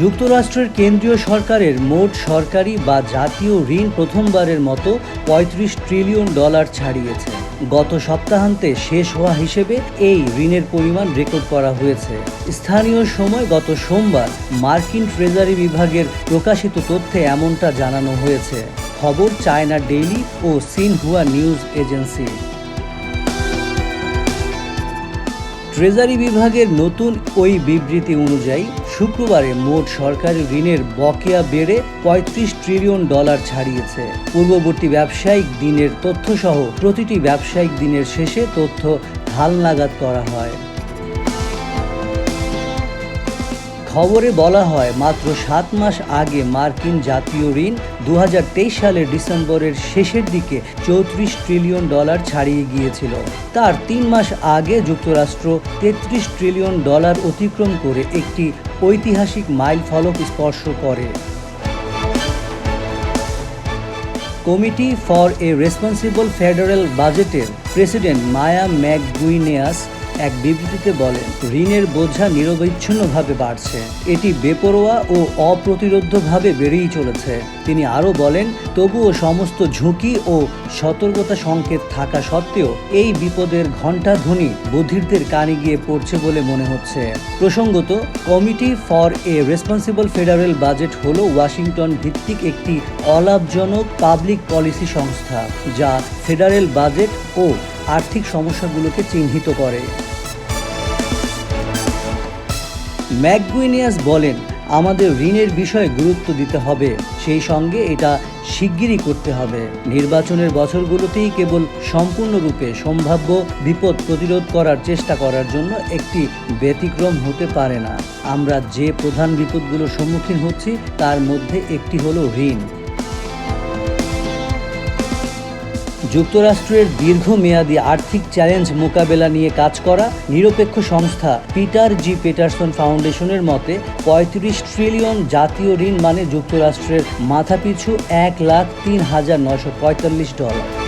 যুক্তরাষ্ট্রের কেন্দ্রীয় সরকারের মোট সরকারি বা জাতীয় ঋণ প্রথমবারের মতো $৩৫ ট্রিলিয়ন ছাড়িয়েছে। গত সপ্তাহান্তে শেষ হওয়া হিসেবে এই ঋণের পরিমাণ রেকর্ড করা হয়েছে। স্থানীয় সময় গত সোমবার মার্কিন ট্রেজারি বিভাগের প্রকাশিত তথ্যে এমনটা জানানো হয়েছে। খবর চায়না ডেইলি ও সিনহুয়া নিউজ এজেন্সি। ট্রেজারি বিভাগের নতুন ওই বিবৃতি অনুযায়ী শুক্রবারে মোট সরকারি ঋণের বকেয়া বেড়ে $৩৫ ট্রিলিয়ন ছাড়িয়েছে। পূর্ববর্তী ব্যবসায়িক দিনের তথ্যসহ প্রতিটি ব্যবসায়িক দিনের শেষে তথ্য হালনাগাদ করা হয়। খবরে বলা হয়, মাত্র 7 মাস আগে মার্কিন জাতীয় ঋণ 2023 সালের ডিসেম্বরের শেষের দিকে $34 ট্রিলিয়ন ছাড়িয়ে গিয়েছিল। তার 3 মাস আগে যুক্তরাষ্ট্র $33 ট্রিলিয়ন অতিক্রম করে একটি ঐতিহাসিক মাইল ফলক স্পর্শ করে। Committee for a responsible federal বাজেটের প্রেসিডেন্ট মায়া ম্যাকগুইনেস এক বিবৃতিতে বলেন, ঋণের বোঝা নিরবচ্ছিন্নভাবে বাড়ছে। এটি বেপরোয়া ও অপ্রতিরোধ্যভাবে বেড়েই চলেছে। তিনি আরও বলেন, তবুও সমস্ত ঝুঁকি ও সতর্কতা সংকেত থাকা সত্ত্বেও এই বিপদের ঘণ্টাধ্বনি বধিরদের কানে গিয়ে পড়ছে বলে মনে হচ্ছে। প্রসঙ্গত, committee for a responsible federal budget হল ওয়াশিংটন ভিত্তিক একটি অলাভজনক পাবলিক পলিসি সংস্থা, যা ফেডারেল বাজেট ও আর্থিক সমস্যাগুলোকে চিহ্নিত করে। ম্যাকগুইনেস বলেন, আমাদের ঋণের বিষয়ে গুরুত্ব দিতে হবে, সেই সঙ্গে এটা শিগগিরই করতে হবে। নির্বাচনের বছরগুলোতেই কেবল সম্পূর্ণরূপে সম্ভাব্য বিপদ প্রতিরোধ করার চেষ্টা করার জন্য একটি ব্যতিক্রম হতে পারে না। আমরা যে প্রধান বিপদগুলোর সম্মুখীন হচ্ছি তার মধ্যে একটি হলো ঋণ। যুক্তরাষ্ট্রের দীর্ঘমেয়াদী আর্থিক চ্যালেঞ্জ মোকাবেলা নিয়ে কাজ করা নিরপেক্ষ সংস্থা পিটার জি পেটারসন ফাউন্ডেশনের মতে $৩৫ ট্রিলিয়ন জাতীয় ঋণ মানে যুক্তরাষ্ট্রের মাথাপিছু $1,03,945।